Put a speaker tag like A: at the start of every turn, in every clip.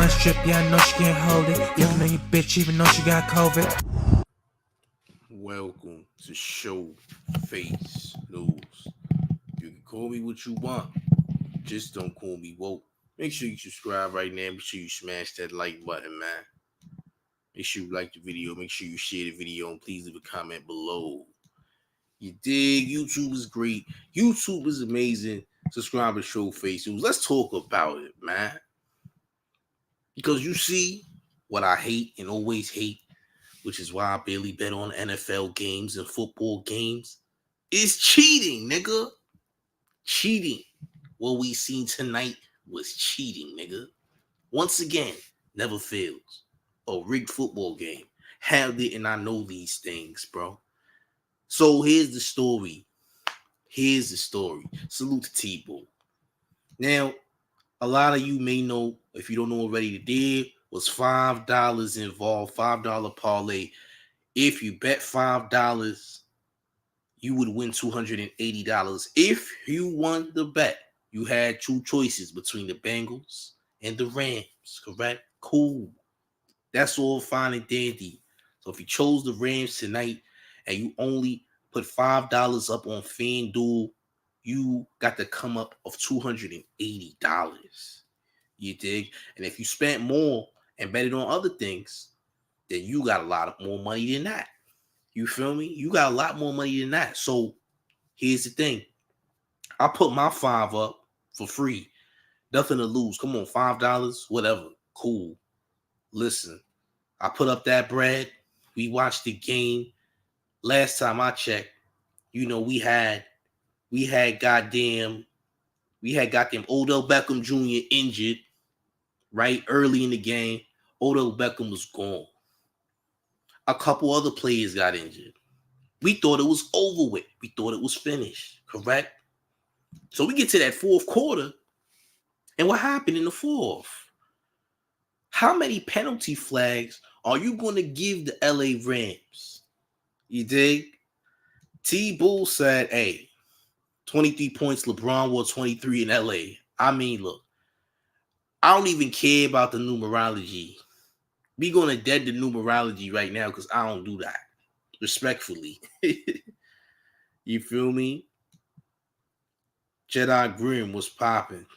A: wanna strip, yeah, I know she can't hold it. Yeah, I know you bitch, even though she got COVID.
B: Welcome to Showface News. You can call me what you want, just don't call me woke. Make sure you subscribe right now. Make sure you smash that like button, man. Make sure you like the video. Make sure you share the video, and please leave a comment below. You dig? YouTube is great. YouTube is amazing. Subscribe to Showface News. Let's talk about it, man. Because you see what I hate and always hate, which is why I barely bet on NFL games and football games, is cheating, nigga. Cheating. What we seen tonight was cheating, nigga. Once again, never fails. A rigged football game. How didn't I know these things, bro? So here's the story. Salute to T-Bull. Now, a lot of you may know, if you don't know already, the there was $5 involved, $5 parlay. If you bet $5, you would win $280. If you won the bet, you had two choices between the Bengals and the Rams, correct? Cool. That's all fine and dandy. So if you chose the Rams tonight and you only put $5 up on FanDuel, you got the come up of $280. You dig? And if you spent more and bet it on other things, then you got a lot of more money than that. You feel me? You got a lot more money than that. So here's the thing. I put my $5 up for free. Nothing to lose. Come on, $5, whatever. Cool. Listen, I put up that bread. We watched the game. Last time I checked, we had goddamn Odell Beckham Jr. injured right early in the game. Odell Beckham was gone. A couple other players got injured. We thought it was over with. We thought it was finished, correct? So we get to that fourth quarter, and what happened in the fourth? How many penalty flags are you going to give the LA Rams? You dig? T-Bull said, hey, 23 points, LeBron won 23 in LA. I mean, look, I don't even care about the numerology. We going to dead the numerology right now because I don't do that. Respectfully. You feel me? Jedi Grim was popping.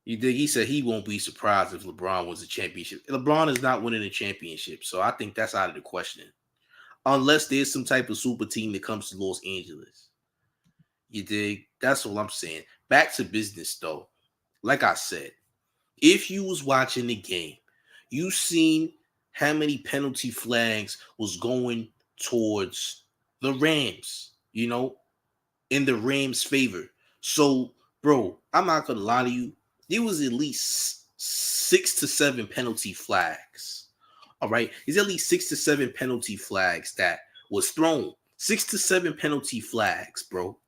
B: He said he won't be surprised if LeBron wins a championship. LeBron is not winning a championship, so I think that's out of the question. Unless there's some type of super team that comes to Los Angeles. You dig? That's all I'm saying. Back to business, though. Like I said, if you was watching the game, you seen how many penalty flags was going towards the Rams, in the Rams' favor. So, bro, I'm not going to lie to you. There was at least 6 to 7 penalty flags. All right? There's at least 6 to 7 penalty flags that was thrown. 6 to 7 penalty flags, bro.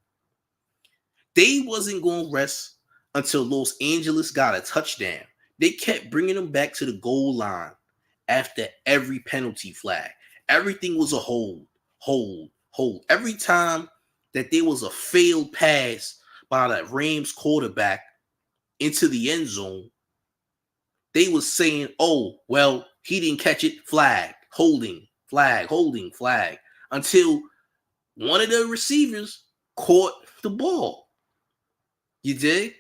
B: They wasn't going to rest until Los Angeles got a touchdown. They kept bringing them back to the goal line after every penalty flag. Everything was a hold. Every time that there was a failed pass by the Rams quarterback into the end zone, they was saying, oh, well, he didn't catch it, flag, holding, flag, until one of the receivers caught the ball. You dig?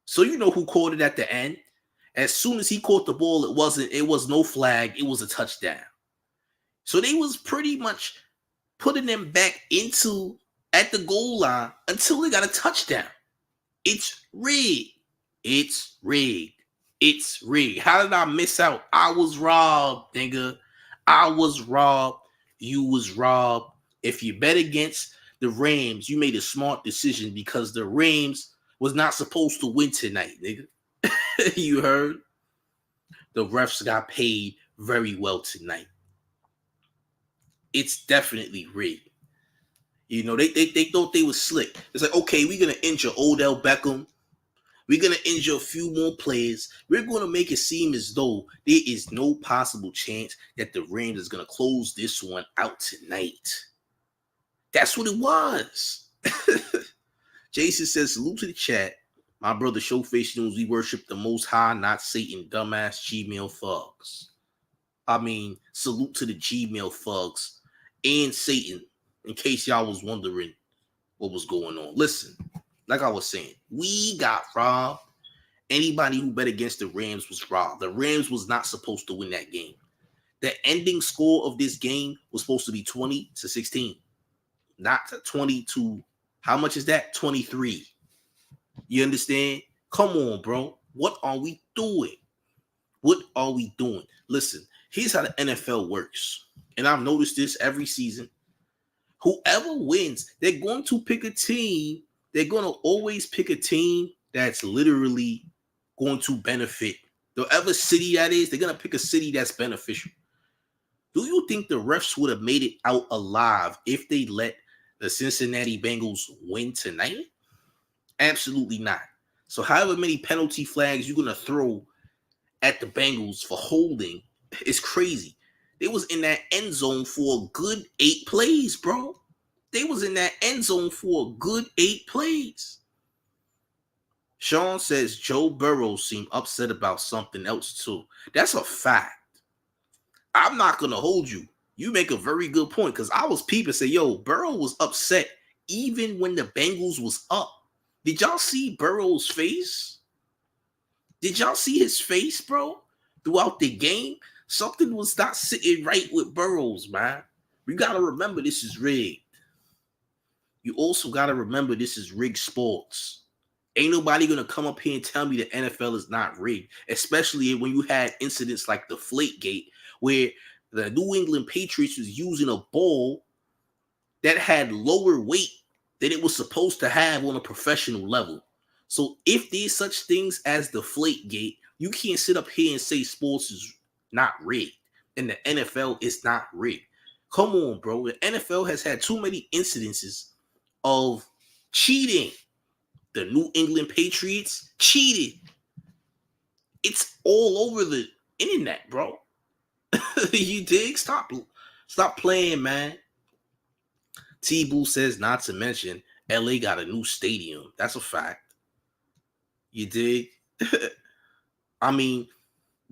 B: So you know who caught it at the end? As soon as he caught the ball, it was no flag, it was a touchdown. So they was pretty much putting them back at the goal line until they got a touchdown. It's rigged. How did I miss out? I was robbed, nigga. I was robbed. You was robbed. If you bet against the Rams, you made a smart decision because the Rams was not supposed to win tonight, nigga. You heard? The refs got paid very well tonight. It's definitely rigged. They thought they was slick. It's like, okay, we're going to injure Odell Beckham. We're going to injure a few more players. We're going to make it seem as though there is no possible chance that the Rams is going to close this one out tonight. That's what it was. Jason says, salute to the chat. My brother Showface knows we worship the Most High, not Satan, dumbass Gmail thugs. I mean, salute to the Gmail thugs and Satan, in case y'all was wondering what was going on. Listen, like I was saying, we got robbed. Anybody who bet against the Rams was robbed. The Rams was not supposed to win that game. The ending score of this game was supposed to be 20-16, not 20 to, how much is that? 23. You understand? Come on, bro. What are we doing? What are we doing? Listen, here's how the NFL works. And I've noticed this every season. Whoever wins, they're going to pick a team. They're going to always pick a team that's literally going to benefit. Whatever city that is, they're going to pick a city that's beneficial. Do you think the refs would have made it out alive if they let the Cincinnati Bengals win tonight? Absolutely not. So however many penalty flags you're going to throw at the Bengals for holding is crazy. They was in that end zone for a good 8 plays, bro. They was in that end zone for a good 8 plays. Sean says Joe Burrow seemed upset about something else too. That's a fact. I'm not going to hold you. You make a very good point because I was peeping say, yo, Burrow was upset even when the Bengals was up. Did y'all see Burrow's face? Did y'all see his face, bro? Throughout the game, something was not sitting right with Burrows, man. You got to remember this is rigged. You also got to remember this is rigged sports. Ain't nobody going to come up here and tell me the NFL is not rigged, especially when you had incidents like the Deflategate, where the New England Patriots was using a ball that had lower weight than it was supposed to have on a professional level. So if there's such things as the Deflategate, you can't sit up here and say sports is not rigged and the NFL is not rigged. Come on, bro. The NFL has had too many incidences of cheating. The New England Patriots cheated. It's all over the internet, bro. You dig? Stop playing, man. T-Boo says not to mention LA got a new stadium. That's a fact. You dig? I mean,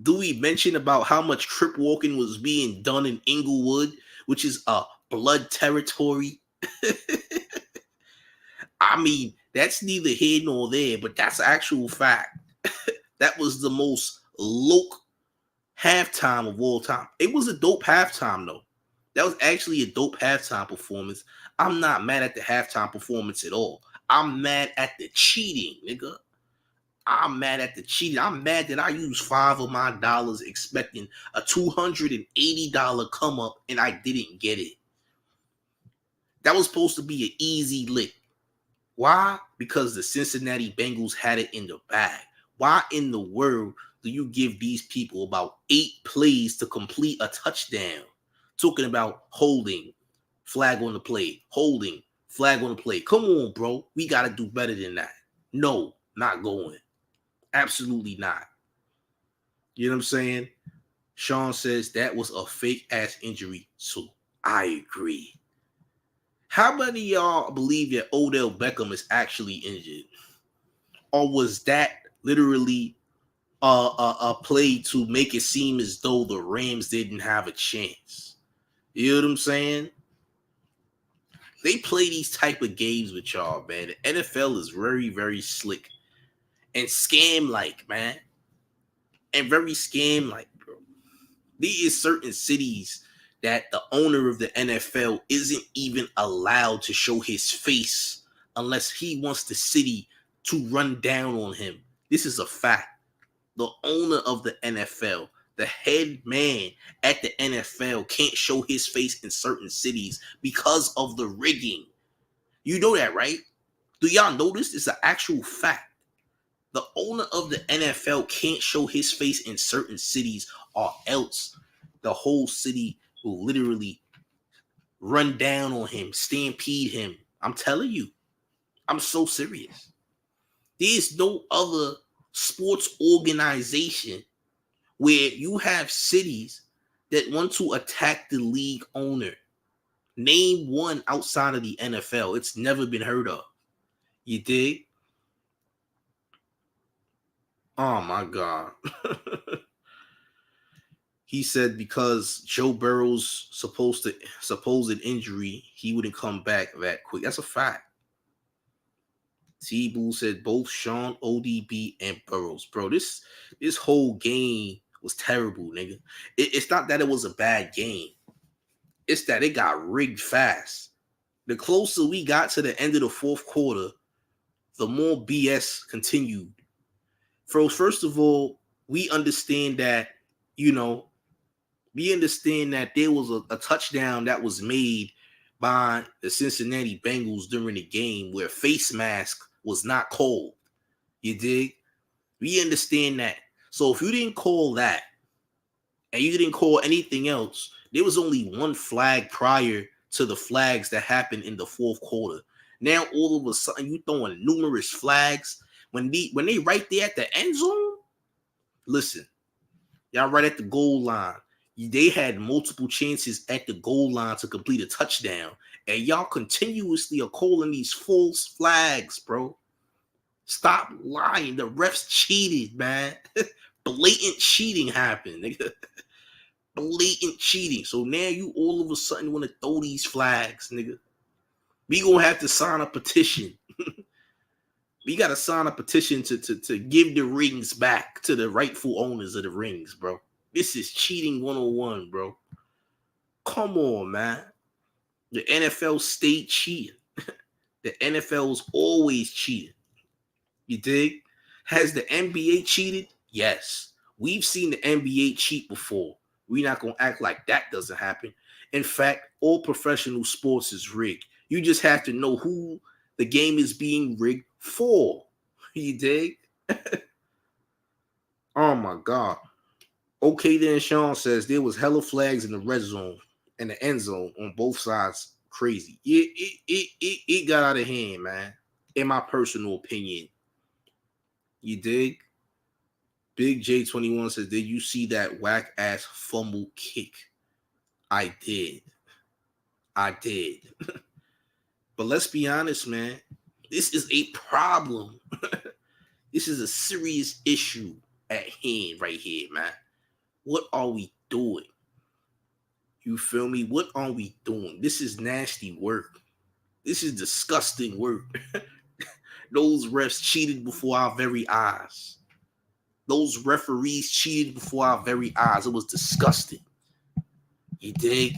B: do we mention about how much trip walking was being done in Inglewood, which is a blood territory? I mean, that's neither here nor there, but that's actual fact. That was the most loc halftime of all time. It was a dope halftime, though. That was actually a dope halftime performance. I'm not mad at the halftime performance at all. I'm mad at the cheating, nigga. I'm mad at the cheating. I'm mad that I used $5 of my dollars expecting a $280 come up and I didn't get it. That was supposed to be an easy lick. Why? Because the Cincinnati Bengals had it in the bag. Why in the world do you give these people about 8 plays to complete a touchdown? Talking about holding, flag on the play, holding, flag on the play. Come on, bro. We got to do better than that. No, not going. Absolutely not. You know what I'm saying? Sean says that was a fake-ass injury, so I agree. How many of y'all believe that Odell Beckham is actually injured? Or was that literally a play to make it seem as though the Rams didn't have a chance? You know what I'm saying? They play these type of games with y'all, man. The NFL is very, very slick and scam-like, man. And very scam-like, bro. There is certain cities that the owner of the NFL isn't even allowed to show his face unless he wants the city to run down on him. This is a fact. The owner of the NFL, the head man at the NFL, can't show his face in certain cities because of the rigging. You know that, right? Do y'all know this? It's an actual fact. The owner of the NFL can't show his face in certain cities or else the whole city will literally run down on him, stampede him. I'm telling you. I'm so serious. There's no other sports organization where you have cities that want to attack the league owner. Name one outside of the NFL. It's never been heard of. You dig? Oh my God. He said because Joe Burrow's supposed injury, he wouldn't come back that quick. That's a fact. T-Boo said both Sean, ODB, and Burrows. Bro, this whole game was terrible, nigga. It's not that it was a bad game. It's that it got rigged fast. The closer we got to the end of the fourth quarter, the more BS continued. First of all, we understand that, you know, there was a touchdown that was made by the Cincinnati Bengals during the game where face mask was not called. You dig? We understand that. So if you didn't call that and you didn't call anything else, there was only one flag prior to the flags that happened in the fourth quarter. Now all of a sudden you throwing numerous flags when they right there at the end zone. Listen, y'all right at the goal line. They had multiple chances at the goal line to complete a touchdown, and y'all continuously are calling these false flags, bro. Stop lying. The refs cheated, man. Blatant cheating happened, nigga. Blatant cheating. So now you all of a sudden want to throw these flags, nigga. We gonna have to sign a petition. We gotta sign a petition to give the rings back to the rightful owners of the rings, bro. This is cheating 101, bro. Come on, man. The NFL stayed cheating. The NFL's always cheating. You dig? Has the NBA cheated? Yes. We've seen the NBA cheat before. We're not going to act like that doesn't happen. In fact, all professional sports is rigged. You just have to know who the game is being rigged for. You dig? Oh, my God. Okay, then Sean says there was hella flags in the red zone and the end zone on both sides. Crazy. It got out of hand, man. In my personal opinion. You dig? Big J21 says, did you see that whack ass fumble kick? I did. But let's be honest, man. This is a problem. This is a serious issue at hand right here, man. What are we doing? You feel me? What are we doing? This is nasty work. This is disgusting work. Those refs cheated before our very eyes. Those referees cheated before our very eyes. It was disgusting. You dig?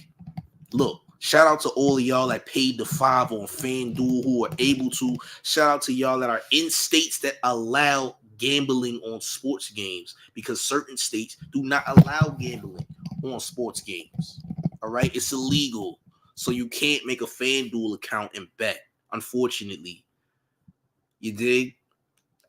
B: Look, shout out to all of y'all that paid the $5 on FanDuel who are able to. Shout out to y'all that are in states that allow gambling on sports games because certain states do not allow gambling on sports games. All right? It's illegal. So you can't make a FanDuel account and bet, unfortunately. You dig?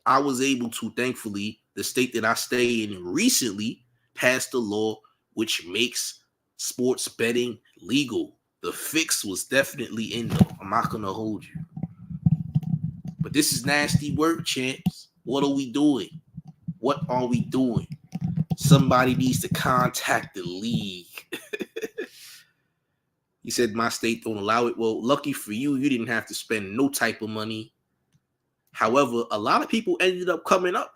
B: I was able to, thankfully, the state that I stay in recently passed a law which makes sports betting legal. The fix was definitely in there. I'm not going to hold you. But this is nasty work, champs. What are we doing? What are we doing? Somebody needs to contact the league. He said my state don't allow it. Well, lucky for you, you didn't have to spend no type of money. However, a lot of people ended up coming up.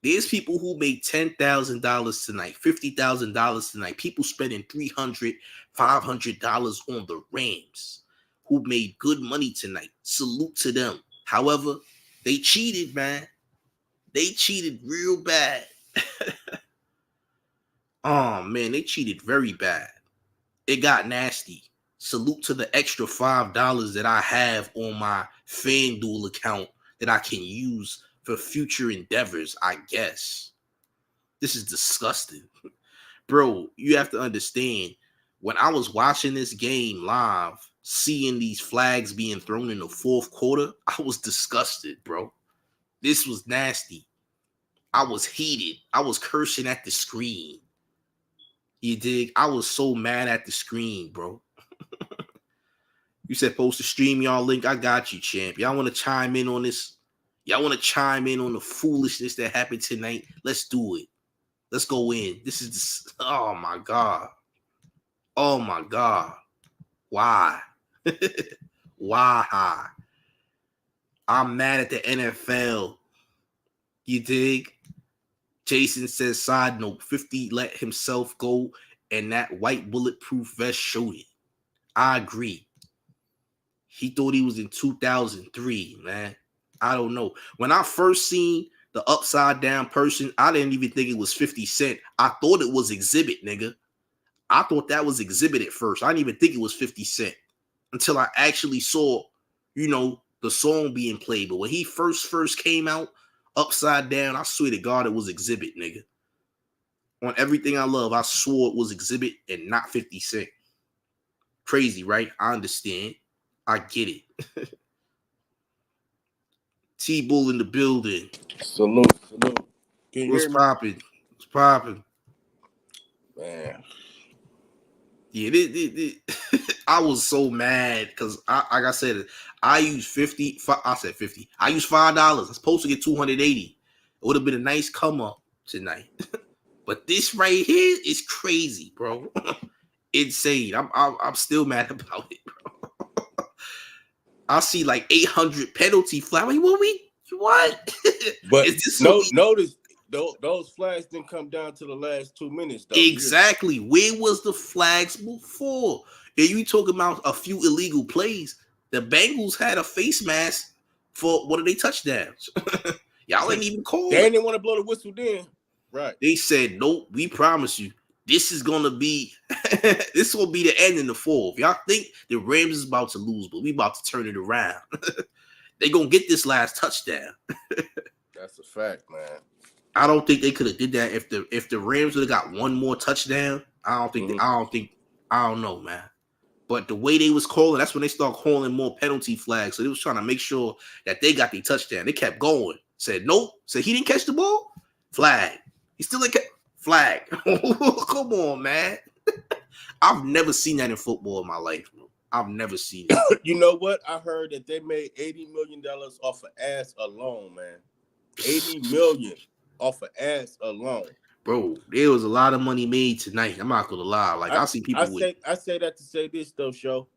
B: There's people who made $10,000 tonight, $50,000 tonight. People spending $300, $500 on the Rams who made good money tonight. Salute to them. However, they cheated, man. They cheated real bad. Oh, man, they cheated very bad. It got nasty. Salute to the extra $5 that I have on my FanDuel account that I can use for future endeavors, I guess. This is disgusting. Bro, you have to understand, when I was watching this game live, seeing these flags being thrown in the fourth quarter, I was disgusted, bro. This was nasty. I was heated. I was cursing at the screen. You dig? I was so mad at the screen, bro. You said post the stream y'all link. I got you, champ. Y'all want to chime in on this? Y'all want to chime in on the foolishness that happened tonight? Let's do it. Let's go in. This is just, oh my God. Oh my God. Why? Why? I'm mad at the NFL. You dig? Jason says, side note, 50 let himself go, and that white bulletproof vest showed it. I agree. He thought he was in 2003, man. I don't know. When I first seen the upside down person, I didn't even think it was 50 Cent. I thought it was Exhibit, nigga. I thought that was Exhibit at first. I didn't even think it was 50 Cent until I actually saw, the song being played. But when he first came out, upside down, I swear to God, it was Exhibit, nigga. On Everything I Love, I swore it was Exhibit and not 50 Cent. Crazy, right? I understand. I get it. T-Bull in the building.
C: Salute. Can you
B: What's
C: hear me?
B: popping? What's popping?
C: Man.
B: Yeah, I was so mad because, like I said, I used 50. I said 50. I used $5. I was supposed to get 280. It would have been a nice come up tonight. But this right here is crazy, bro. Insane. I'm still mad about it, bro. I see like 800 penalty flag. Like, what?
C: But
B: is this so
C: notice those flags didn't come down to the last 2 minutes, though.
B: Exactly. Where was the flags before? And you talking about a few illegal plays. The Bengals had a face mask for one of their touchdowns. Y'all ain't even called.
C: They didn't want to blow the whistle then. Right.
B: They said, nope, we promise you. This is gonna be this will be the end in the fourth. Y'all think the Rams is about to lose, but we about to turn it around. They gonna get this last touchdown.
C: That's a fact, man.
B: I don't think they could have did that if the Rams would have got one more touchdown. I don't know, man. But the way they was calling, that's when they start calling more penalty flags. So they was trying to make sure that they got the touchdown. They kept going. Said nope. Said he didn't catch the ball. Flag. He still didn't catch flag. Come on, man. I've never seen that in football in my life, bro. I've never seen it.
C: You know what? I heard that they made $80 million off of ass alone, man. $80 million off of ass alone.
B: Bro, there was a lot of money made tonight. I'm not gonna lie. Like I see people
C: I say that to say this though, show.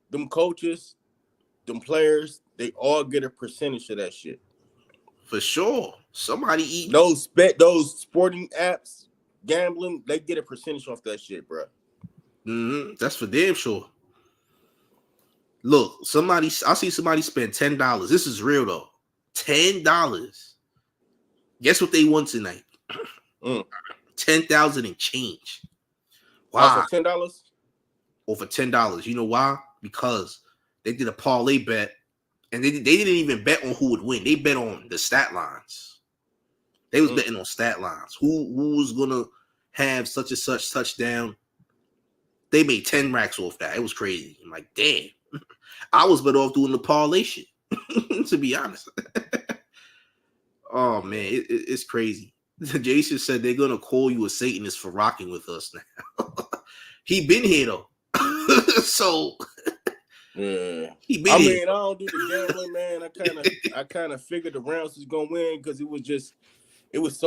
C: Them coaches, them players, they all get a percentage of that shit.
B: For sure. Somebody eat
C: those sporting apps, gambling, they get a percentage off that shit, bro.
B: Mm-hmm. That's for damn sure. Look, I see somebody spend $10. This is real though. $10. Guess what they won tonight? 10,000 and change. Wow.
C: For $10?
B: Over $10. You know why? Because they did a parlay bet, and they didn't even bet on who would win. They bet on the stat lines. They was betting on stat lines. Who was gonna have such and such touchdown? They made 10 racks off that. It was crazy. I'm like, damn. I was better off doing the parlay shit, to be honest. Oh man, it's crazy. Jason said they're gonna call you a Satanist for rocking with us now. He been here though, so
C: yeah.
B: He been here.
C: I don't do the gambling, man. I kind of figured the Rams was gonna win because it was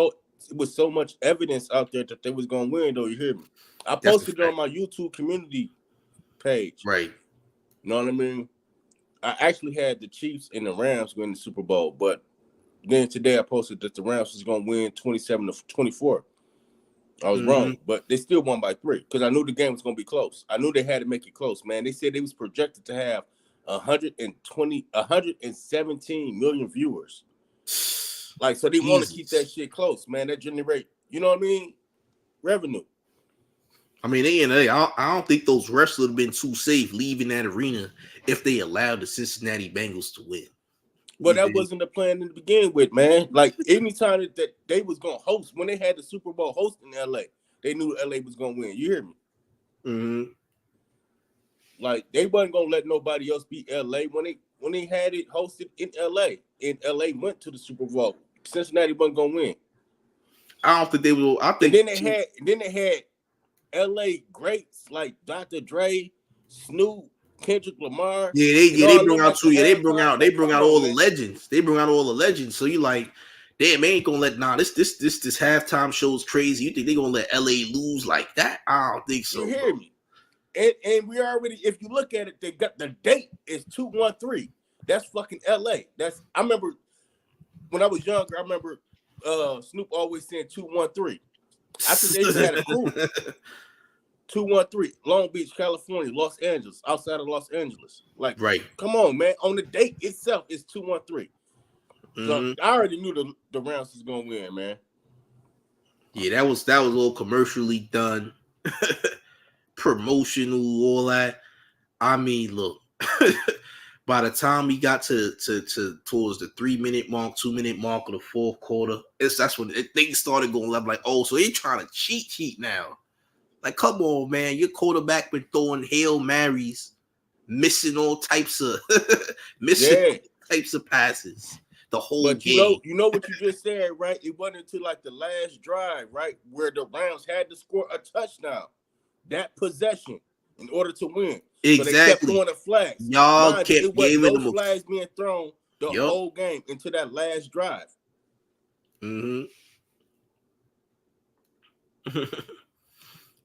C: so much evidence out there that they was gonna win. Though, you hear me? I posted it on my YouTube community page.
B: Right.
C: You know what I mean? I actually had the Chiefs and the Rams win the Super Bowl, but then today I posted that the Rams was going to win 27-24. I was wrong, but they still won by 3 because I knew the game was going to be close. I knew they had to make it close, man. They said they was projected to have 117 million viewers. Like, so they want to keep that shit close, man. That generate, you know what I mean? Revenue.
B: I mean, I don't think those refs would have been too safe leaving that arena if they allowed the Cincinnati Bengals to win.
C: Well, that wasn't the plan to begin with, man. Like, anytime that they was going to host, when they had the Super Bowl host in L.A., they knew L.A. was going to win. You hear me?
B: Mm-hmm.
C: Like, they wasn't going to let nobody else beat L.A. When they had it hosted in L.A., and L.A. went to the Super Bowl. Cincinnati wasn't going to win.
B: I don't think they will. I think.
C: And then they had L.A. greats like Dr. Dre, Snoop, Kendrick Lamar.
B: Yeah, they bring out too. Yeah, they bring out all the legends. They bring out all the legends. So you like, damn, they ain't gonna let this halftime show is crazy. You think they gonna let LA lose like that? I don't think so.
C: You hear me? And we already, if you look at it, they got the date is 2/13. That's fucking LA. I remember when I was younger, I remember Snoop always saying 213. I think they even had a crew. 213, Long Beach, California, Los Angeles, outside of Los Angeles. Like,
B: Right.
C: come on, man. On the date itself, it's 213. So I already knew the Rams was gonna win, man.
B: Yeah, that was a little commercially done, promotional, all that. I mean, look, by the time we got to towards the 3-minute mark, 2-minute mark of the fourth quarter, that's when things started going up. Like, oh, so they trying to cheat now. Like, come on, man, your quarterback been throwing Hail Marys, missing all types of types of passes the whole game.
C: You know what you just said, right? It wasn't until like the last drive, right, where the Rams had to score a touchdown, that possession, in order to win.
B: Exactly.
C: So they kept throwing the flags.
B: Y'all
C: Mind
B: kept
C: you, it wasn't
B: giving
C: no flags being thrown the whole game into that last drive.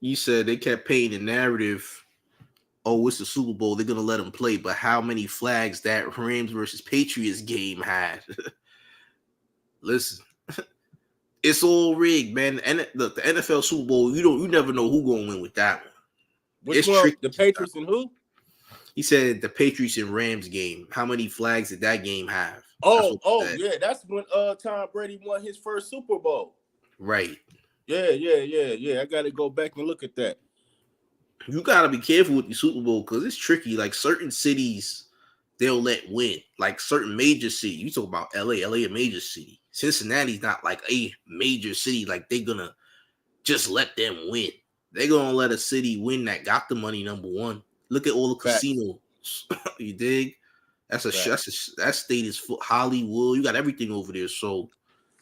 B: You said they kept painting the narrative. Oh, it's the Super Bowl. They're gonna let them play, but how many flags that Rams versus Patriots game had? Listen, it's all rigged, man. And the NFL Super Bowl, you never know who gonna win with that one.
C: Which one? Tricky. The Patriots and who?
B: He said the Patriots and Rams game. How many flags did that game have?
C: Yeah, that's when Tom Brady won his first Super Bowl.
B: Right.
C: Yeah. I got to go back and look at that.
B: You got to be careful with the Super Bowl because it's tricky. Like certain cities, they'll let win. Like certain major cities. You talk about LA a major city. Cincinnati's not like a major city. Like they're going to just let them win. They're going to let a city win that got the money, number one. Look at all the casinos. You dig? That state is Hollywood. You got everything over there. So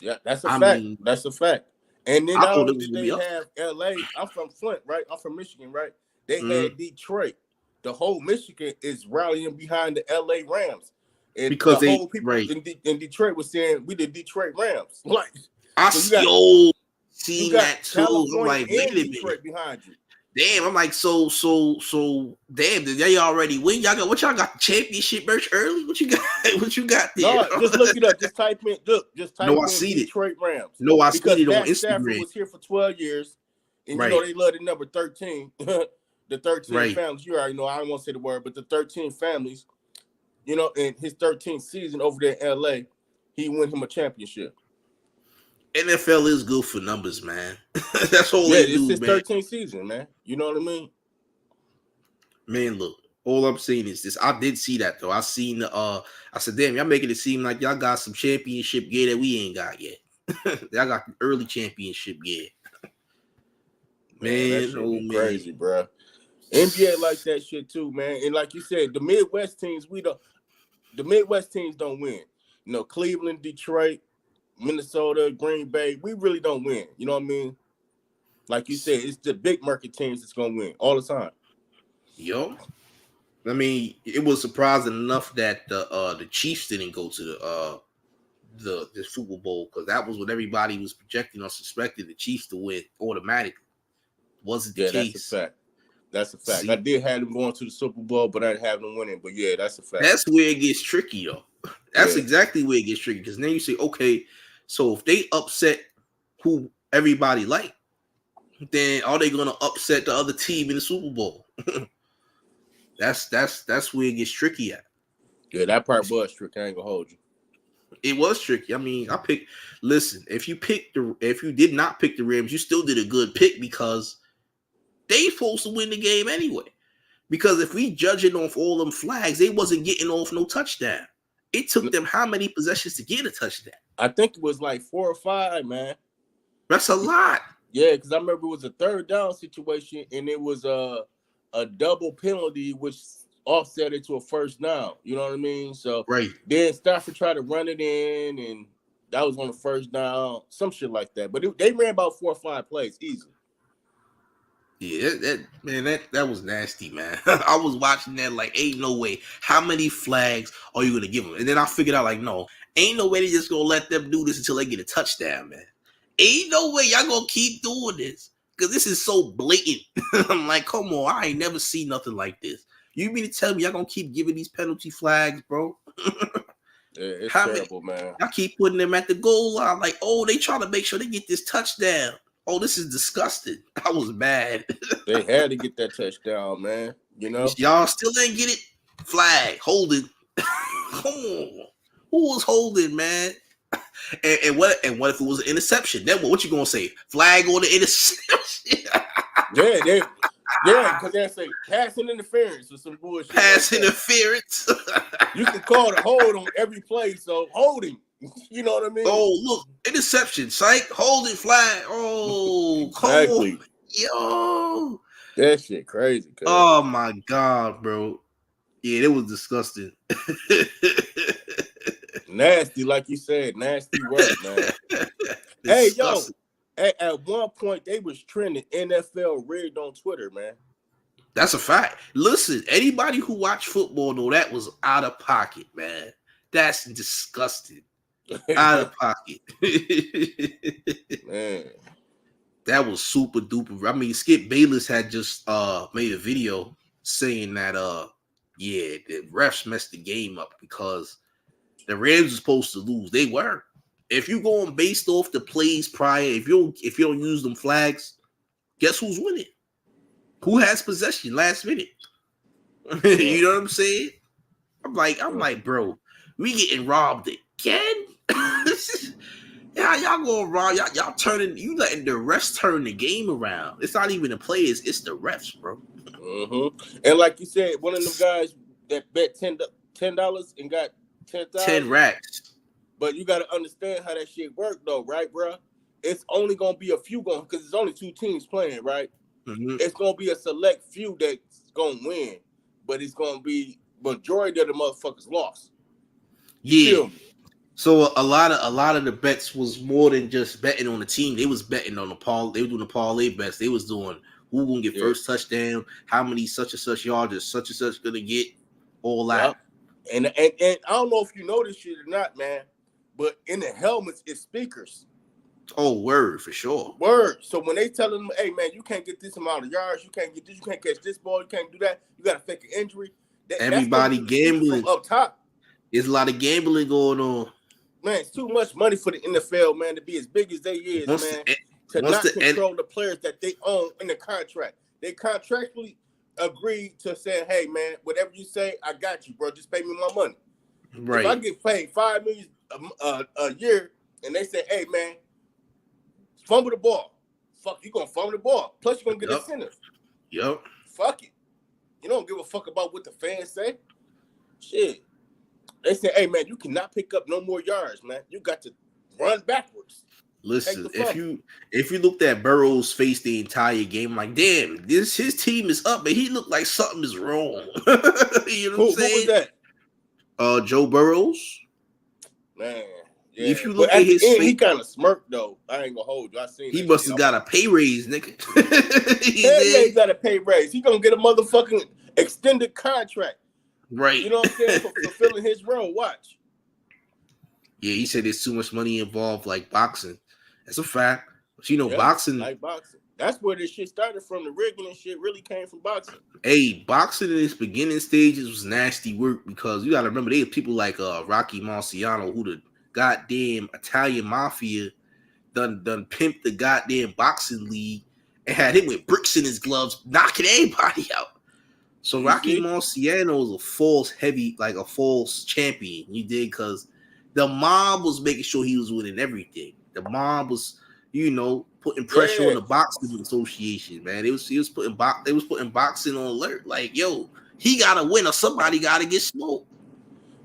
C: yeah, that's a fact. That's a fact. And then not only did they have LA, I'm from Flint, right? I'm from Michigan, right? They had Detroit. The whole Michigan is rallying behind the LA Rams. And because the whole people in Detroit was saying we the Detroit Rams. Like
B: seen that too. I'm like, wait a minute.
C: Detroit behind you.
B: Damn, I'm like, so damn, did they already win? Y'all got the championship merch early? What you got? What you got there?
C: No, just look it up. Just type in Detroit Rams.
B: No, I seen it on Instagram.
C: Stafford was here for 12 years. And you know they love the number 13. The 13 families. You already know, I don't want to say the word, but the 13 families, you know, in his 13th season over there in LA, he won him a championship.
B: NFL is good for numbers, man. That's all they do, man.
C: It's his 13th season, man. You know what I mean?
B: Man, look, all I'm saying is this. I did see that though. I seen I said, damn, y'all making it seem like y'all got some championship gear that we ain't got yet. Y'all got the early championship gear. Man,
C: that crazy, bro. NBA like that shit too, man. And like you said, the Midwest teams don't win. You know, Cleveland, Detroit, Minnesota, Green Bay, we really don't win. You know what I mean? Like you said, it's the big market teams that's gonna win all the time.
B: Yo, I mean, it was surprising enough that the Chiefs didn't go to the Super Bowl because that was what everybody was projecting or suspecting the Chiefs to win automatically. Wasn't the case.
C: That's a fact. That's a fact. See, I did have them going to the Super Bowl, but I didn't have them winning. But yeah, that's a fact.
B: That's where it gets tricky, though. That's exactly where it gets tricky because then you say, okay, so if they upset who everybody like, then are they gonna upset the other team in the Super Bowl? That's where it gets tricky at.
C: Yeah, that part was tricky. I ain't gonna hold you.
B: It was tricky. I mean, if you did not pick the Rams, you still did a good pick because they supposed to win the game anyway. Because if we judging off all them flags, they wasn't getting off no touchdown. It took them how many possessions to get a touchdown?
C: I think it was like 4 or 5, man.
B: That's a lot.
C: Yeah, because I remember it was a third down situation, and it was a double penalty, which offset it to a first down. You know what I mean? So then Stafford tried to run it in, and that was on the first down, some shit like that. But they ran about 4 or 5 plays easily.
B: Yeah, that was nasty, man. I was watching that like, ain't no way. How many flags are you gonna give them? And then I figured out like, no, ain't no way they just gonna let them do this until they get a touchdown, man. Ain't no way y'all gonna keep doing this because this is so blatant. I'm like, come on, I ain't never seen nothing like this. You mean to tell me y'all gonna keep giving these penalty flags, bro?
C: Yeah, it's
B: How many?
C: terrible, man.
B: I keep putting them at the goal line, like, oh, they trying to make sure they get this touchdown. Oh, this is disgusting. I was mad.
C: They had to get that touchdown, man. You know,
B: Y'all still ain't get it. Flag, holding. Come on, who was holding, man? And what if it was an interception? Then what you gonna say? Flag on the interception?
C: because they say passing interference or some bullshit.
B: Pass
C: like
B: interference.
C: You can call the hold on every play, so holding. You know what I mean?
B: Oh, look, interception, psych, holding flag. Oh,
C: exactly.
B: Come on. Yo.
C: That shit crazy. Cause
B: Oh my god, bro. Yeah, it was disgusting.
C: nasty, like you said, nasty work, man. Hey, yo. At one point, they was trending NFL rigged on Twitter, man.
B: That's a fact. Listen, anybody who watched football know that was out of pocket, man. That's disgusting. Out of pocket.
C: Man.
B: That was super duper. I mean, Skip Bayless had just made a video saying that yeah, the refs messed the game up because the Rams were supposed to lose. They were. If you going based off the plays prior, if you don't use them flags, guess who's winning? Who has possession last minute? You know what I'm saying? I'm like, bro, we getting robbed again. Y'all going rob. Y'all turning. You letting the refs turn the game around. It's not even the players. It's the refs, bro.
C: Mm-hmm. And like you said, one of them guys that bet $10 and got 10,000.
B: 10 racks.
C: But you got to understand how that shit work, though, right, bro? It's only gonna be a few going because it's only 2 teams playing, right?
B: Mm-hmm.
C: It's gonna be a select few that's gonna win, but it's gonna be majority of the motherfuckers lost.
B: Yeah. So a lot of the bets was more than just betting on the team. They was betting on the parlay. They were doing the parlay bets. They was doing who gonna get first touchdown, how many such and such yards is such and such gonna get, all that.
C: And I don't know if you know this shit or not, man, but in the helmets it's speakers.
B: Oh, word for sure.
C: Word. So when they tell them, hey man, you can't get this amount of yards, you can't get this, you can't catch this ball, you can't do that, you got to fake an injury.
B: Everybody gambling
C: from up top.
B: There's a lot of gambling going on.
C: Man, it's too much money for the NFL, man, to be as big as they is, to not control the players that they own in the contract. They contractually agreed to say, hey, man, whatever you say, I got you, bro. Just pay me my money.
B: Right.
C: If I get paid $5 million a year, and they say, hey, man, fumble the ball. Fuck, you gonna fumble the ball. Plus, you're gonna get incentive.
B: Yep.
C: Fuck it. You don't give a fuck about what the fans say. Shit. They say, hey, man, you cannot pick up no more yards, man. You got to run backwards.
B: Listen, if you looked at Burrow's face the entire game, like, damn, his team is up, but he looked like something is wrong. You know what I'm saying?
C: Who was
B: that? Joe Burrows.
C: Man, yeah.
B: If you look at his face,
C: he kind of smirked though. I ain't gonna hold you. I seen.
B: He must have got a pay raise, nigga.
C: He got a pay raise. He gonna get a motherfucking extended contract.
B: Right.
C: You know what I'm saying? For fulfilling his role. Watch.
B: Yeah, he said there's too much money involved, like boxing. That's a fact. But you know,
C: boxing. That's where this shit started from. The rigging and shit really came from boxing.
B: Hey, boxing in its beginning stages was nasty work because you got to remember, they had people like Rocky Marciano, who the goddamn Italian mafia done pimped the goddamn boxing league and had him with bricks in his gloves, knocking everybody out. So Rocky Marciano was a false champion. You did, because the mob was making sure he was winning everything. The mob was, putting pressure on the boxing association, man. They was putting boxing on alert. Like, yo, he gotta win or somebody gotta get smoked.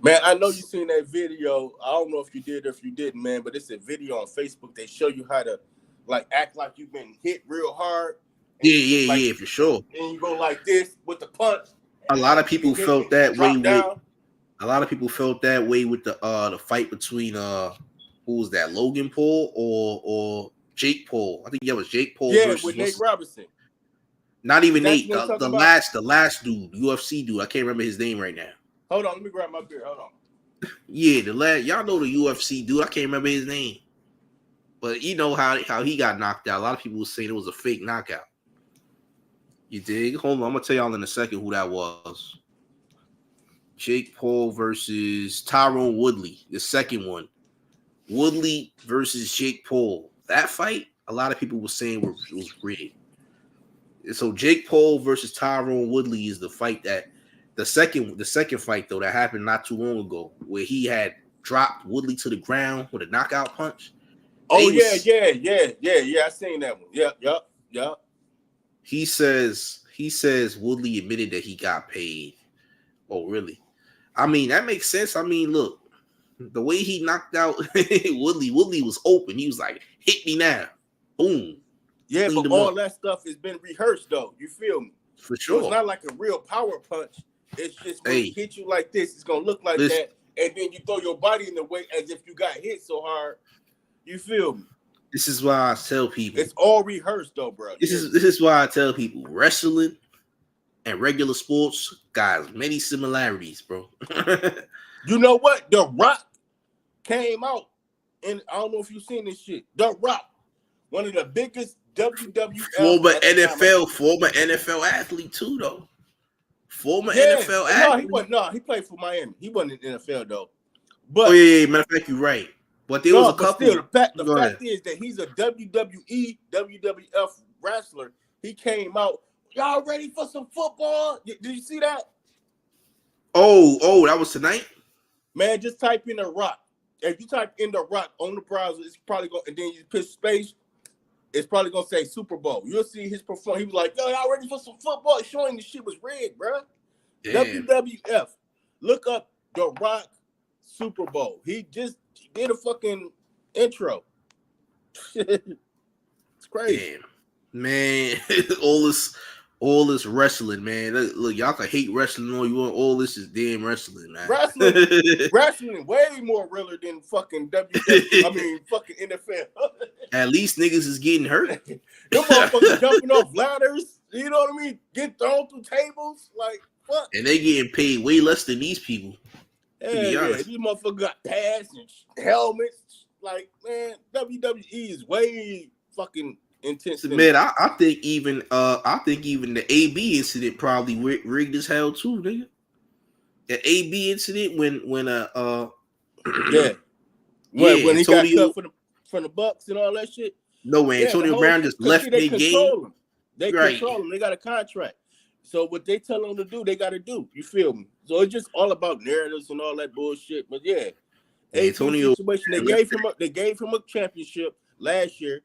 C: Man, I know you seen that video. I don't know if you did or if you didn't, man, but it's a video on Facebook. They show you how to act like you've been hit real hard.
B: Yeah, for sure.
C: And you go like this with the punch.
B: A lot of people felt that way. A lot of people felt that way with the fight between who was that, Logan Paul or Jake Paul? I think that was Jake Paul.
C: Yeah, with Nate Robinson.
B: Not even Nate. The last dude, UFC dude. I can't remember his name right now.
C: Hold on, let me grab my beer. Hold on.
B: Yeah, y'all know the UFC dude. I can't remember his name, but you know how he got knocked out. A lot of people were saying it was a fake knockout. You dig? Hold on, I'm gonna tell y'all in a second who that was. Jake Paul versus Tyrone Woodley, the second one. Woodley versus Jake Paul. That fight, a lot of people were saying was rigged. So Jake Paul versus Tyrone Woodley is the fight that the second fight though that happened not too long ago, where he had dropped Woodley to the ground with a knockout punch.
C: Oh yeah. I seen that one. Yeah.
B: He says Woodley admitted that he got paid. Oh, really? I mean, that makes sense. I mean, look, the way he knocked out Woodley was open. He was like, hit me now. Boom.
C: Yeah, but all that stuff has been rehearsed, though. You feel me?
B: For sure.
C: So it's not like a real power punch. It's just when he hit you like this, it's going to look like that. And then you throw your body in the way as if you got hit so hard. You feel me?
B: This is why I tell people.
C: It's all rehearsed, though, bro.
B: This is why I tell people wrestling and regular sports got many similarities, bro.
C: You know what? The Rock came out, and I don't know if you've seen this shit. The Rock, one of the biggest WWF
B: former NFL athlete too, though. NFL athlete.
C: He played for Miami. He wasn't in the NFL though. But
B: matter of fact, you're right. But there was a couple.
C: Still, the fact is that he's a WWE, WWF wrestler. He came out. Y'all ready for some football? Did you see that?
B: Oh, that was tonight?
C: Man, just type in The Rock. If you type in The Rock on the browser, it's probably going, and then you push space, it's probably going to say Super Bowl. You'll see his performance. He was like, yo, y'all ready for some football? Showing the shit was rigged, bro. Damn. WWF. Look up The Rock Super Bowl. He just did a fucking intro. It's crazy.
B: Damn. Man, all this wrestling, man. Look, y'all can hate wrestling all you want. All this is damn wrestling, man.
C: Wrestling way more realer than fucking WWE. I mean, fucking NFL.
B: At least niggas is getting hurt.
C: Them motherfuckers jumping off ladders. You know what I mean? Get thrown through tables. Like, fuck.
B: And they getting paid way less than these people.
C: Yeah. These motherfuckers got pads and helmets. Like, man, WWE is way fucking intense.
B: Man, I think even the AB incident probably rigged as hell too, nigga. The AB incident when when
C: he got cut from the Bucks and all that shit.
B: No way, Antonio Brown just left their game.
C: They control him. They got a contract. So what they tell them to do, they got to do. You feel me? So it's just all about narratives and all that bullshit. But yeah,
B: Antonio
C: situation. They gave him a championship last year.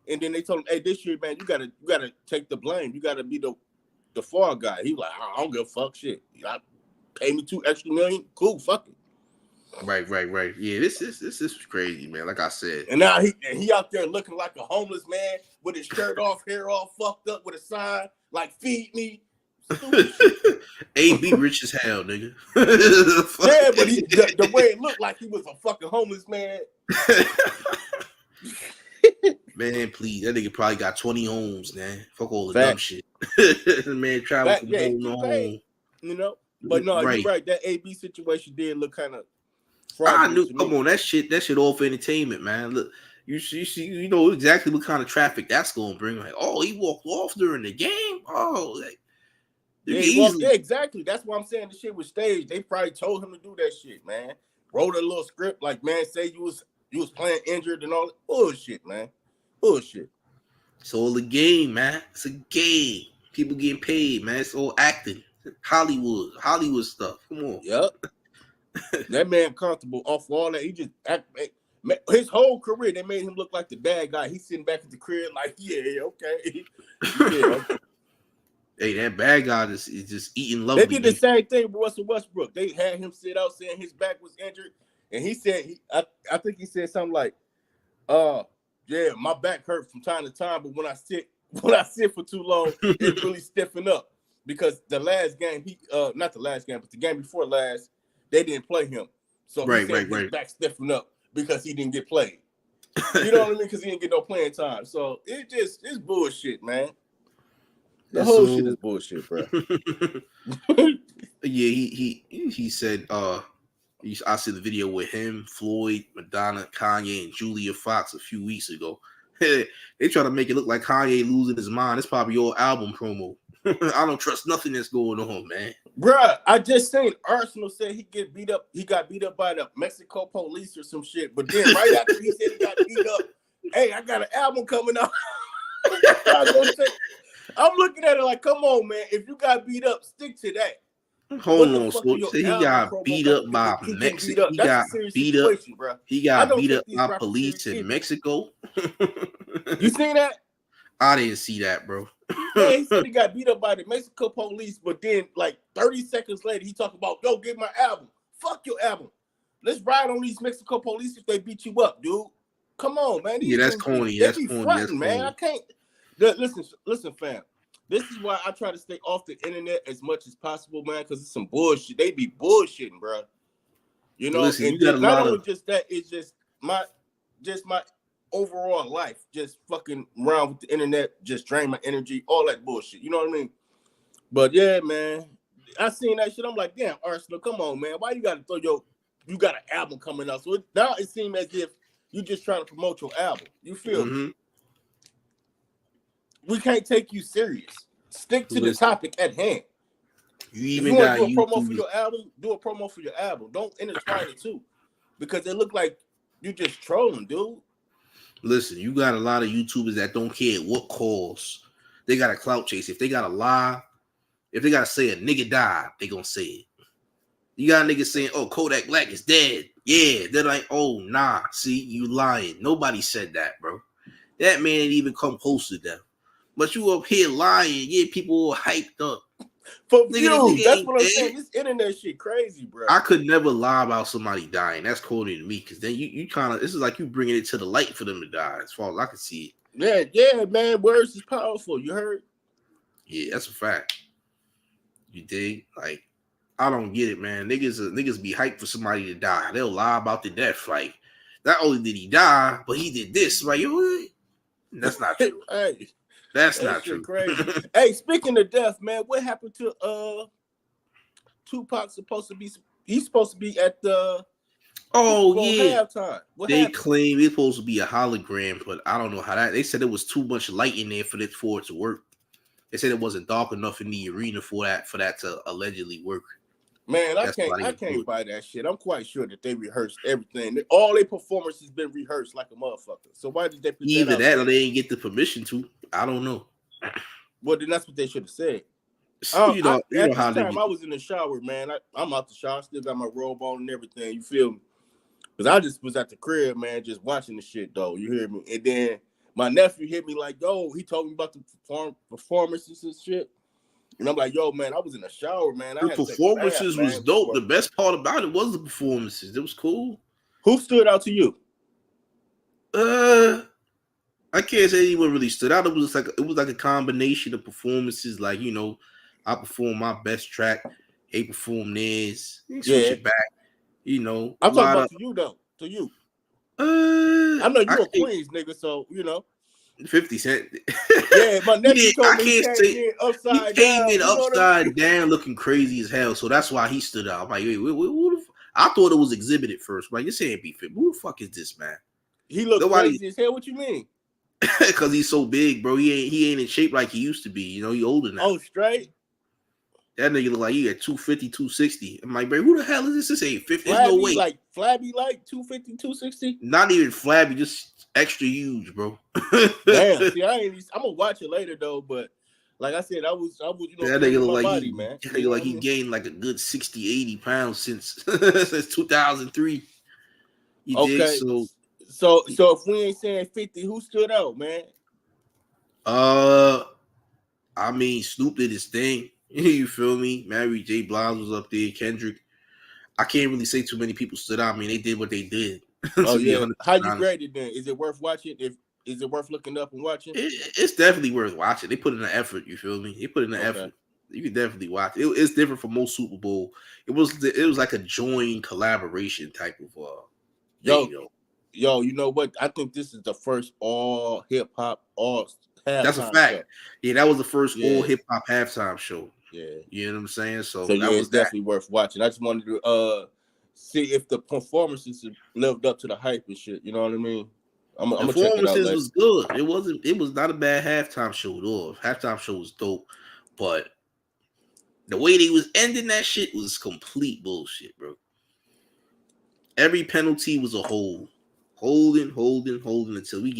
C: And then they told him, hey, this year, man, you gotta take the blame. You gotta be the fall guy. He was like, I don't give a fuck shit. You pay me $2 extra million. Cool, fuck it.
B: Right. Yeah, this is crazy, man. Like I said.
C: And now he out there looking like a homeless man with his shirt off, hair all fucked up with a sign like feed me.
B: AB rich as hell, nigga.
C: Yeah, but the way it looked like he was a fucking homeless man.
B: Man, please. That nigga probably got 20 homes, man. Fuck all the dumb shit. Man, travel from home to home.
C: You know? But no, you're right. That AB situation did look kind of
B: I knew. Come on, that shit all for entertainment, man. Look, you know exactly what kind of traffic that's going to bring. Like, oh, he walked off during the game. Oh, like,
C: exactly. That's why I'm saying the shit was staged. They probably told him to do that shit, man. Wrote a little script like, man, say you was playing injured and all that bullshit, man. Bullshit.
B: It's all a game, man. It's a game. People getting paid, man. It's all acting. Hollywood stuff. Come on.
C: Yep. That man comfortable off all that. He just his whole career, they made him look like the bad guy. He's sitting back at the crib like, yeah, okay. Yeah.
B: Hey, that bad guy is just eating lovely.
C: They did the same thing with Russell Westbrook. They had him sit out saying his back was injured. And he said, I think he said something like, yeah, my back hurt from time to time, but when I sit for too long, it really stiffen up. Because the last game, not the last game, but the game before last, they didn't play him. So he said his back stiffened up because he didn't get played. You know what I mean? Because he didn't get no playing time. So it's bullshit, man. The whole shit is bullshit, bro.
B: Yeah, he said, I see the video with him, Floyd, Madonna, Kanye, and Julia Fox a few weeks ago. They try to make it look like Kanye losing his mind. It's probably your album promo. I don't trust nothing that's going on, man.
C: Bruh, I just seen Arsenal say he got beat up by the Mexico police or some shit. But then right after he said he got beat up, hey, I got an album coming out. I'm looking at it like, come on, man. If you got beat up, stick to that.
B: Hold on, so he got beat up by Mexico. He got beat up. Bro. He got beat up by police in Mexico.
C: You seen that?
B: I didn't see that, bro.
C: Yeah, he said he got beat up by the Mexico police, but then like 30 seconds later, he talked about, yo, get my album. Fuck your album. Let's ride on these Mexico police if they beat you up, dude. Come on, man.
B: Yeah, that's corny. That's corny.
C: Man. I can't. Listen, fam. This is why I try to stay off the internet as much as possible, man, because it's some bullshit. They be bullshitting, bro. You know,
B: listen,
C: and
B: you got
C: not only just that, it's just my overall life, just fucking around with the internet, just drain my energy, all that bullshit. You know what I mean? But yeah, man, I seen that shit. I'm like, damn, Arsenal, come on, man. Why you gotta you got an album coming out? So now it seems as if you just trying to promote your album. You feel me? We can't take you serious. Stick to the topic at hand.
B: You even got
C: do a promo for your album. Do a promo for your album. Don't intertwine it too, because it look like you just trolling, dude.
B: Listen, you got a lot of YouTubers that don't care what cause. They got a clout chase. If they got to lie, if they got to say a nigga died, they gonna say it. You got niggas saying, "Oh, Kodak Black is dead." Yeah, they're like, "Oh, nah, see, you lying." Nobody said that, bro. That man didn't even come close to them. But you up here lying, yeah, people all hyped up.
C: For views, that's what I'm saying. This internet shit crazy, bro.
B: I could never lie about somebody dying. That's corny to me, because then you kind of, this is like you bringing it to the light for them to die, as far as I can see
C: it. Yeah, man. Words is powerful. You heard?
B: Yeah, that's a fact. You dig? Like, I don't get it, man. Niggas be hyped for somebody to die. They'll lie about the death. Like, not only did he die, but he did this. Like, that's not true.
C: Hey.
B: That's not true.
C: Crazy. Hey, speaking of death, man, what happened to Tupac? He's supposed to be at the halftime.
B: They claim it's supposed to be a hologram, but I don't know how that. They said there was too much light in there for it to work. They said it wasn't dark enough in the arena for that to allegedly work.
C: Man, I can't buy that shit. I'm quite sure that they rehearsed everything. All their performances been rehearsed like a motherfucker. So why did they put
B: either that or they didn't get the permission to? I don't know.
C: Well, then that's what they should have said.
B: At this
C: time, I was in the shower, man. I'm out the shower, still got my robe on and everything. You feel me? Because I just was at the crib, man, just watching the shit, though. You hear me? And then my nephew hit me like, yo, he told me about the performances and shit. And I'm like, yo, man, I was in the shower, man.
B: The performances was dope. The best part about it was the performances. It was cool.
C: Who stood out to you?
B: I can't say anyone really stood out. It was like a combination of performances. Like, you know, I performed my best track. They performed theirs. Switch it back. You know,
C: I'm talking about to you though. To you. I know you a Queens nigga, so you know.
B: 50 Cent.
C: Yeah, my nephew told me he came in
B: upside down looking crazy as hell. So that's why he stood out. I'm like, wait, I thought it was Exhibit at first. Like, this ain't be fit. Who the fuck is this, man?
C: He looked crazy as hell. What you mean?
B: Because he's so big, bro. He ain't in shape like he used to be. You know, he older now.
C: Oh, straight?
B: That nigga look like he at 250, 260. I'm like, bro, who the hell is this? This ain't 50. There's no way.
C: Like flabby, like 250, 260?
B: Not even flabby, just extra huge, bro.
C: Damn. See, I'm gonna watch it later though, but like I said, I was you know,
B: that nigga look like
C: body, man.
B: That nigga like he gained like a good 60, 80 pounds since 2003.
C: Okay.
B: Dig?
C: So if we ain't saying 50, who stood out, man?
B: I mean, Snoop did his thing. You feel me? Mary J. Blige was up there. Kendrick. I can't really say too many people stood out. I mean, they did what they did.
C: Oh yeah. How you grade it then? Is it worth watching? Is it worth looking up and watching?
B: It's definitely worth watching. They put in the effort. You feel me? They put in the effort. You can definitely watch it. It's different from most Super Bowl. It was like a joint collaboration type of
C: Yo, you know what? I think this is the first all hip hop
B: That's a fact. Show. Yeah, that was the first all hip hop halftime show. Yeah, you know what I'm saying. So
C: yeah, it's definitely worth watching. I just wanted to see if the performances lived up to the hype and shit. You know what I mean? I'm gonna check it out later.
B: Was good. It was not a bad halftime show at all. Halftime show was dope. But the way they was ending that shit was complete bullshit, bro. Every penalty was a hold. Holding until we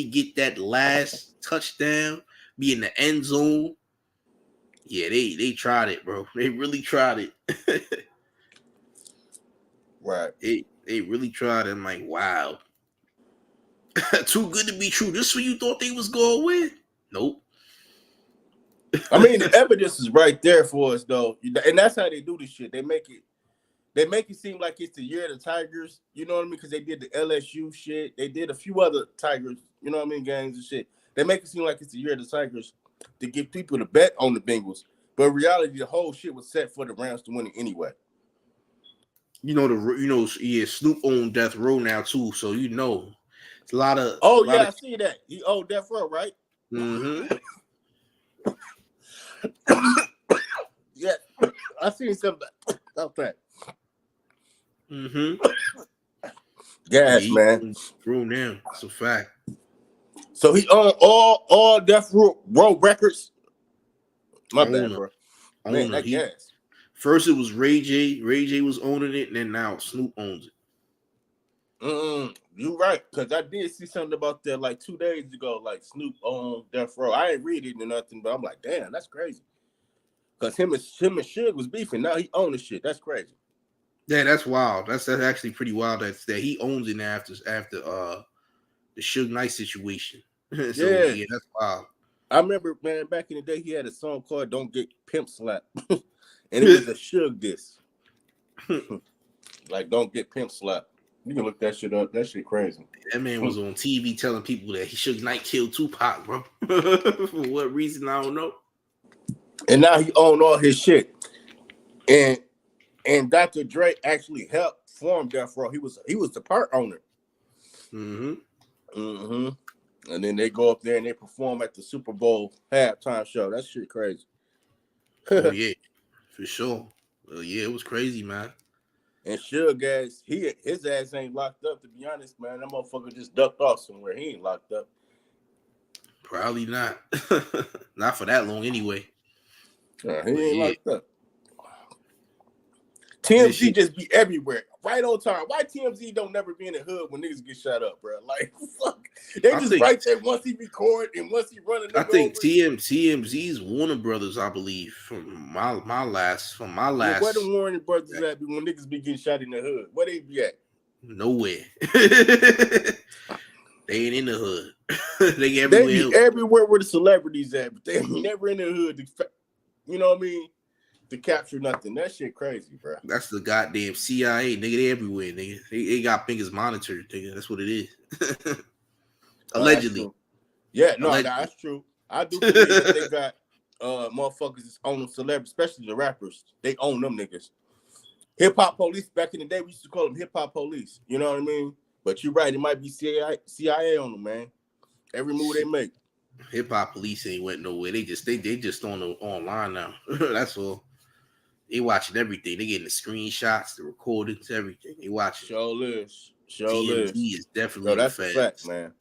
B: get that last touchdown, be in the end zone. Yeah, they tried it, bro. They really tried it.
C: Right.
B: They really tried it. I'm like, wow. Too good to be true. This what you thought they was going with? Nope.
C: I mean, the evidence is right there for us, though, and that's how they do this shit. They make it seem like it's the year of the Tigers. You know what I mean? Because they did the LSU shit. They did a few other Tigers. You know what I mean? Games and shit. They make it seem like it's the year of the Tigers to get people to bet on the Bengals. But in reality, the whole shit was set for the Rams to win it anyway.
B: Snoop owned Death Row now too, so it's a lot of.
C: I see that. He owned Death Row, right?
B: Mm-hmm.
C: Yeah, I seen something about that.
B: Mm-hmm.
C: Gas, man.
B: Row now. It's a fact.
C: So he owned all Death Row records. My bad, bro. Man, that gas.
B: First, it was Ray J. Ray J was owning it, and then now Snoop owns it.
C: You're right, because I did see something about that like 2 days ago, like Snoop owned Death Row. I ain't read it or nothing, but I'm like, damn, that's crazy. Because him and Suge was beefing. Now he owns the shit. That's crazy.
B: Yeah, that's wild. That's actually pretty wild. That he owns it now after the Suge Knight situation. So, yeah, that's wild.
C: I remember, man, back in the day, he had a song called "Don't Get Pimp Slapped," and it was a Suge diss. Like, don't get pimp slapped. You can look that shit up. That shit crazy.
B: That man was on TV telling people that Suge Knight killed Tupac, bro. For what reason, I don't know.
C: And now he owned all his shit. And Dr. Dre actually helped form Death Row. He was the part owner. And then they go up there and they perform at the Super Bowl halftime show. That shit crazy.
B: Oh yeah, for sure. Well, yeah, it was crazy, man.
C: And Suge ass, his ass ain't locked up, to be honest, man. That motherfucker just ducked off somewhere. He ain't locked up.
B: Probably not. Not for that long anyway.
C: He ain't locked up. TMZ just be everywhere, right on time. Why TMZ don't never be in the hood when niggas get shot up, bro? Like, fuck. They just right there once he record and once he running.
B: I think TMZ's Warner Brothers, I believe, from my last.
C: Yeah, where the Warner Brothers at when niggas be getting shot in the hood? Where they be at?
B: Nowhere. They ain't in the hood. They everywhere.
C: They be everywhere where the celebrities at, but they ain't never in the hood. You know what I mean? To capture nothing. That shit crazy, bro.
B: That's the goddamn CIA, nigga. They everywhere, nigga. They got fingers monitored, nigga. That's what it is. Allegedly.
C: Yeah, no, that's true. I do believe that they got motherfuckers owning celebrities, especially the rappers. They own them niggas. Hip hop police back in the day, we used to call them hip hop police. You know what I mean? But you're right, it might be CIA on them, man. Every move they make.
B: Hip hop police ain't went nowhere. They just on the online now. That's all. They watching everything. They getting the screenshots, the recordings, everything. They watching.
C: TMZ
B: is definitely
C: that's a fact, man.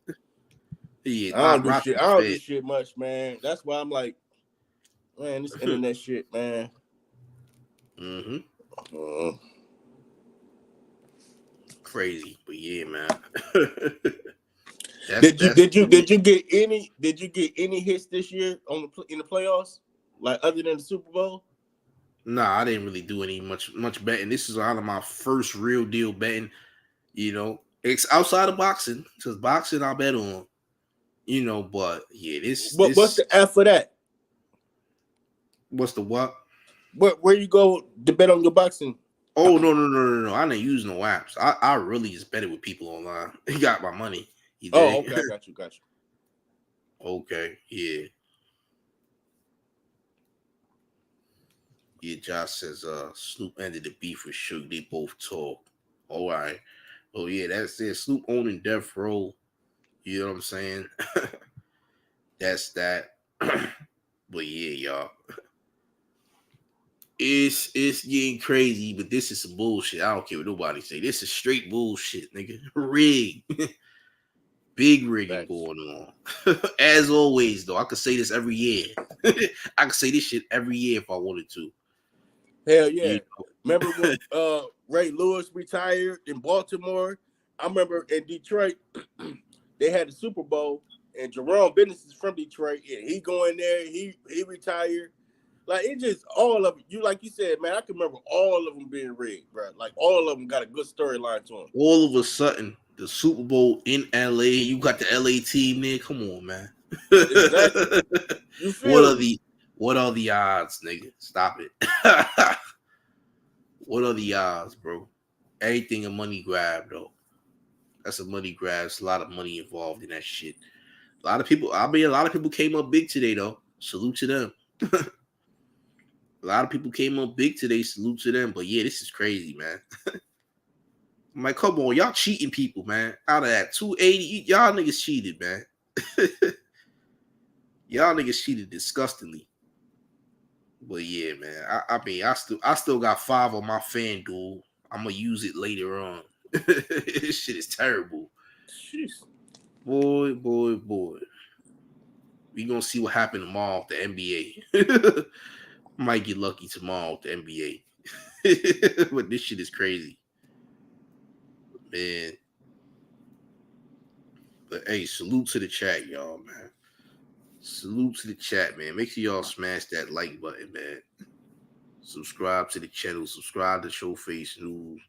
B: Yeah,
C: I don't do shit much, man. That's why I'm like, man, this internet shit, man.
B: Crazy, but yeah, man.
C: Did you get any hits this year in the playoffs, like other than the Super Bowl?
B: Nah, I didn't really do any much betting. This is out of my first real deal betting. You know, it's outside of boxing, because boxing I bet on. You know, but yeah,
C: What's the F for that?
B: What's the what?
C: Where you go to bet on your boxing?
B: Oh no! I didn't use no apps. I really just bet it with people online. He got my money.
C: Oh, okay, I got you.
B: Okay, yeah. Yeah, Josh says Snoop ended the beef with Suge. They both talk. All right. Oh yeah, that's it. Snoop owning Death Row. You know what I'm saying? That's that. But yeah, y'all. It's getting crazy, but this is some bullshit. I don't care what nobody say. This is straight bullshit, nigga. Rig. Big rigging going on. As always, though. I could say this every year. I could say this shit every year if I wanted to.
C: Hell yeah.
B: You know?
C: Remember when Ray Lewis retired in Baltimore? I remember in Detroit, they had the Super Bowl, and Jerome Business is from Detroit, and he go in there, he retired. Like, it just all of you, like you said, man, I can remember all of them being rigged, bro. Like, all of them got a good storyline to them.
B: All of a sudden, the Super Bowl in LA, you got the LA team there. Come on, man.
C: Exactly. You feel
B: what are the odds, nigga? Stop it. What are the odds, bro? Everything a money grab, though. That's a money grab. There's a lot of money involved in that shit. A lot of people came up big today, though. Salute to them. A lot of people came up big today. Salute to them. But yeah, this is crazy, man. I'm like, come on, y'all cheating people, man. Out of that 280, y'all niggas cheated, man. Y'all niggas cheated disgustingly. But yeah, man. I still got 5 on my FanDuel. I'm gonna use it later on. This shit is terrible.
C: jeez.
B: Boy. We gonna see what happened tomorrow with the NBA. Might get lucky tomorrow with the NBA. But this shit is crazy. Man. But hey, salute to the chat, y'all, man. Salute to the chat, man. Make sure y'all smash that like button, man. Subscribe to the channel. Subscribe to Showface News.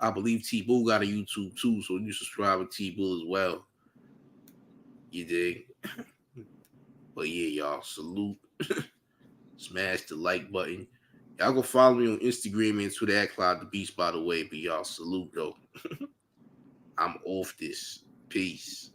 B: I believe T-Bull got a YouTube too, so you subscribe to T-Bull as well. You dig? But yeah, y'all, salute. Smash the like button. Y'all go follow me on Instagram and Twitter at Cloud the Beast, by the way. But y'all, salute, though. I'm off this. Peace.